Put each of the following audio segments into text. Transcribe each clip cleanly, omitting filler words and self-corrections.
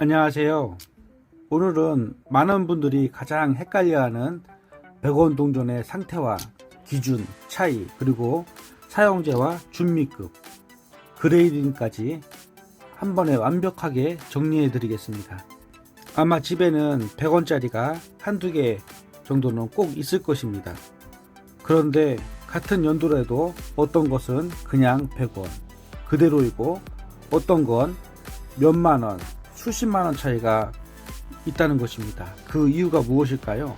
안녕하세요. 오늘은 많은 분들이 가장 헷갈려하는 100원 동전의 상태와 기준, 차이, 그리고 사용재와 준미급, 그레이딩까지 한 번에 완벽하게 정리해 드리겠습니다. 아마 집에는 100원짜리가 한두 개 정도는 꼭 있을 것입니다. 그런데 같은 연도라도 어떤 것은 그냥 100원 그대로이고 어떤 건 몇만원, 수십만원 차이가 있다는 것입니다. 그 이유가 무엇일까요?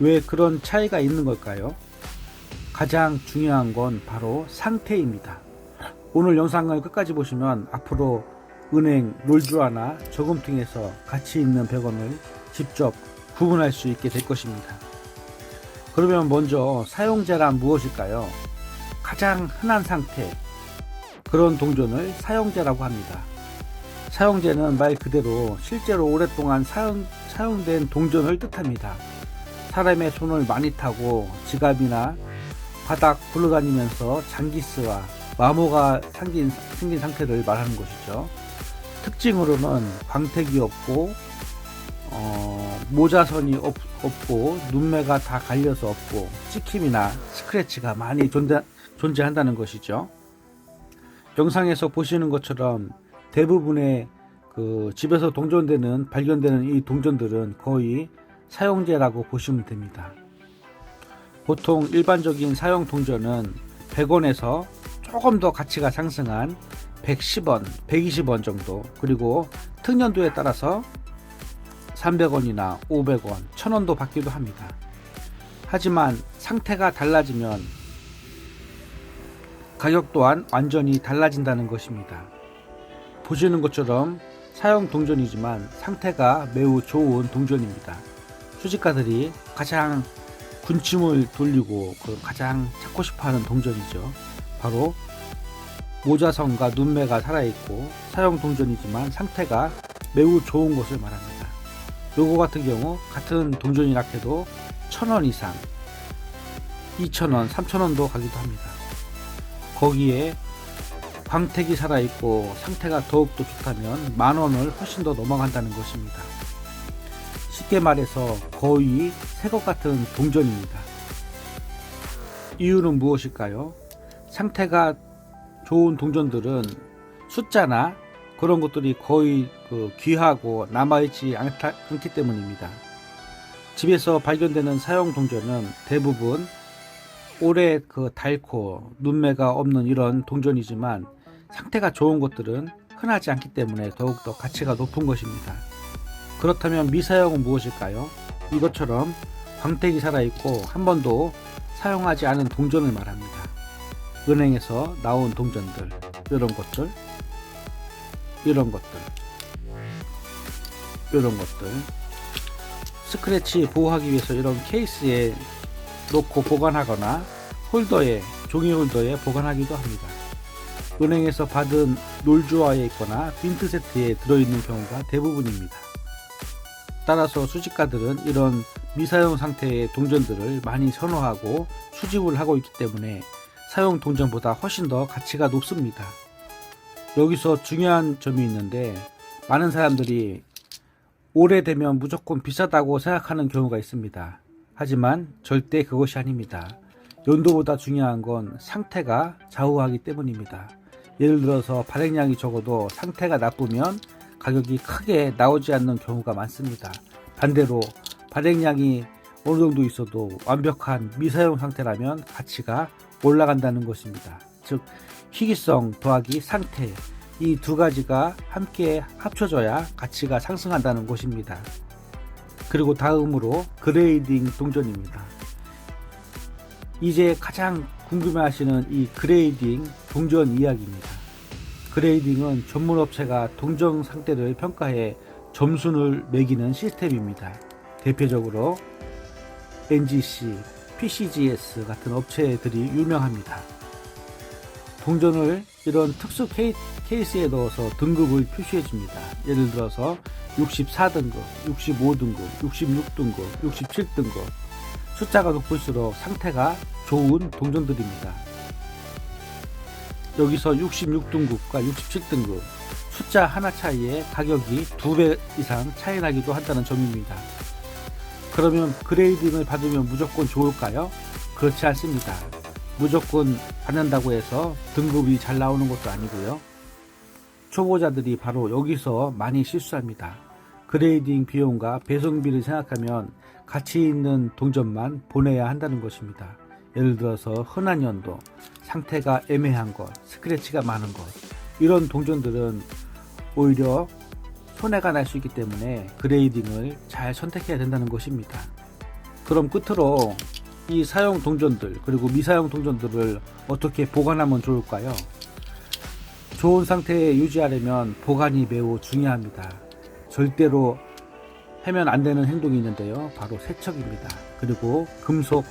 왜 그런 차이가 있는 걸까요? 가장 중요한 건 바로 상태입니다. 오늘 영상을 끝까지 보시면 앞으로 은행, 롤주아나 저금통에서 가치 있는 100원을 직접 구분할 수 있게 될 것입니다. 그러면 먼저 사용재란 무엇일까요? 가장 흔한 상태, 그런 동전을 사용재라고 합니다. 사용재는 말 그대로 실제로 오랫동안 사용된 동전을 뜻합니다. 사람의 손을 많이 타고 지갑이나 바닥 굴러다니면서 장기스와 마모가 생긴 상태를 말하는 것이죠. 특징으로는 광택이 없고 모자선이 없고 눈매가 다 갈려서 없고 찍힘이나 스크래치가 많이 존재한다는 것이죠. 영상에서 보시는 것처럼 대부분의 집에서 발견되는 이 동전들은 거의 사용재라고 보시면 됩니다. 보통 일반적인 사용 동전은 100원에서 조금 더 가치가 상승한 110원, 120원 정도, 그리고 특년도에 따라서 300원이나 500원, 1000원도 받기도 합니다. 하지만 상태가 달라지면 가격 또한 완전히 달라진다는 것입니다. 보시는 것처럼 사용 동전이지만 상태가 매우 좋은 동전입니다. 수집가들이 가장 군침을 돌리고 가장 찾고 싶어하는 동전이죠. 바로 모자선과 눈매가 살아있고 사용 동전이지만 상태가 매우 좋은 것을 말합니다. 요거 같은 경우 같은 동전이라 해도 1000원 이상, 2000원, 3000원도 가기도 합니다. 거기에 광택이 살아있고 상태가 더욱더 좋다면 만원을 훨씬 더 넘어간다는 것입니다. 쉽게 말해서 거의 새것 같은 동전입니다. 이유는 무엇일까요? 상태가 좋은 동전들은 숫자나 그런 것들이 거의 귀하고 남아있지 않기 때문입니다. 집에서 발견되는 사용 동전은 대부분 오래 닳고 눈매가 없는 이런 동전이지만 상태가 좋은 것들은 흔하지 않기 때문에 더욱더 가치가 높은 것입니다. 그렇다면 미사용은 무엇일까요? 이것처럼 광택이 살아있고 한 번도 사용하지 않은 동전을 말합니다. 은행에서 나온 동전들, 이런 것들, 스크래치 보호하기 위해서 이런 케이스에 놓고 보관하거나 종이 홀더에 보관하기도 합니다. 은행에서 받은 롤주아에 있거나 빈트 세트에 들어있는 경우가 대부분입니다. 따라서 수집가들은 이런 미사용 상태의 동전들을 많이 선호하고 수집을 하고 있기 때문에 사용 동전보다 훨씬 더 가치가 높습니다. 여기서 중요한 점이 있는데 많은 사람들이 오래되면 무조건 비싸다고 생각하는 경우가 있습니다. 하지만 절대 그것이 아닙니다. 연도보다 중요한 건 상태가 좌우하기 때문입니다. 예를 들어서 발행량이 적어도 상태가 나쁘면 가격이 크게 나오지 않는 경우가 많습니다. 반대로 발행량이 어느 정도 있어도 완벽한 미사용 상태라면 가치가 올라간다는 것입니다. 즉 희귀성 더하기 상태, 이 두 가지가 함께 합쳐져야 가치가 상승한다는 것입니다. 그리고 다음으로 그레이딩 동전입니다. 이제 가장 궁금해하시는 이 그레이딩 동전 이야기입니다. 그레이딩은 전문업체가 동전 상태를 평가해 점수를 매기는 시스템입니다. 대표적으로 NGC, PCGS 같은 업체들이 유명합니다. 동전을 이런 특수 케이스에 넣어서 등급을 표시해 줍니다. 예를 들어서 64등급, 65등급, 66등급, 67등급. 숫자가 높을수록 상태가 좋은 동전들입니다. 여기서 66등급과 67등급 숫자 하나 차이에 가격이 2배 이상 차이 나기도 한다는 점입니다. 그러면 그레이딩을 받으면 무조건 좋을까요? 그렇지 않습니다. 무조건 받는다고 해서 등급이 잘 나오는 것도 아니고요. 초보자들이 바로 여기서 많이 실수합니다. 그레이딩 비용과 배송비를 생각하면 가치 있는 동전만 보내야 한다는 것입니다. 예를 들어서 흔한 연도, 상태가 애매한 것, 스크래치가 많은 것, 이런 동전들은 오히려 손해가 날 수 있기 때문에 그레이딩을 잘 선택해야 된다는 것입니다. 그럼 끝으로 이 사용 동전들 그리고 미사용 동전들을 어떻게 보관하면 좋을까요? 좋은 상태에 유지하려면 보관이 매우 중요합니다. 절대로 하면 안 되는 행동이 있는데요. 바로 세척입니다. 그리고 금속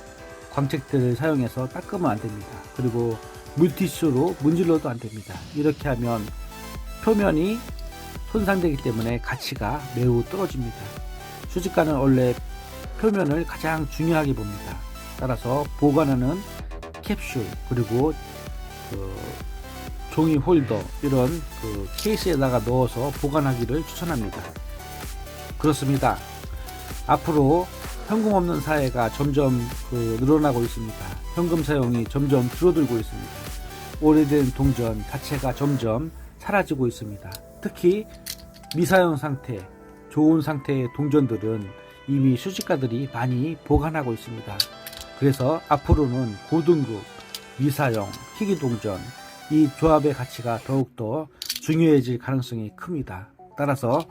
광택들을 사용해서 닦으면 안 됩니다. 그리고 물티슈로 문질러도 안 됩니다. 이렇게 하면 표면이 손상되기 때문에 가치가 매우 떨어집니다. 수집가는 원래 표면을 가장 중요하게 봅니다. 따라서 보관하는 캡슐 그리고 종이 홀더 이런 케이스에다가 넣어서 보관하기를 추천합니다. 그렇습니다. 앞으로 현금 없는 사회가 점점 늘어나고 있습니다. 현금 사용이 점점 줄어들고 있습니다. 오래된 동전 자체가 점점 사라지고 있습니다. 특히 미사용 상태, 좋은 상태의 동전들은 이미 수집가들이 많이 보관하고 있습니다. 그래서 앞으로는 고등급, 미사용, 희귀동전 이 조합의 가치가 더욱더 중요해질 가능성이 큽니다. 따라서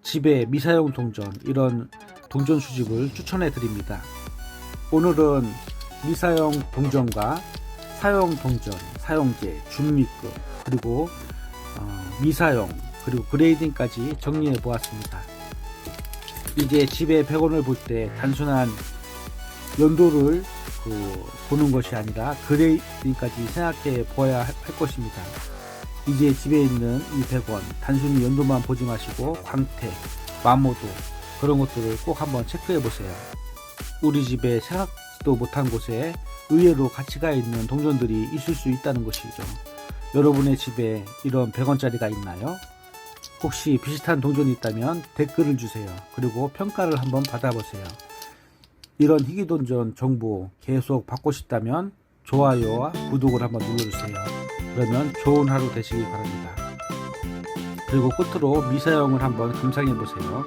집에 미사용 동전, 이런 동전 수집을 추천해 드립니다. 오늘은 미사용 동전과 사용 동전, 사용제, 준미급, 그리고 미사용, 그리고 그레이딩까지 정리해 보았습니다. 이제 집에 100원을 볼 때 단순한 연도를 보는 것이 아니라 그레이딩까지 생각해 보아야 할 것입니다. 이제 집에 있는 이 100원 단순히 연도만 보지 마시고 광택, 마모도 그런 것들을 꼭 한번 체크해 보세요. 우리 집에 생각도 못한 곳에 의외로 가치가 있는 동전들이 있을 수 있다는 것이죠. 여러분의 집에 이런 100원짜리가 있나요? 혹시 비슷한 동전이 있다면 댓글을 주세요. 그리고 평가를 한번 받아보세요. 이런 희귀동전 정보 계속 받고 싶다면 좋아요와 구독을 한번 눌러주세요. 그러면 좋은 하루 되시기 바랍니다. 그리고 끝으로 미사용을 한번 감상해 보세요.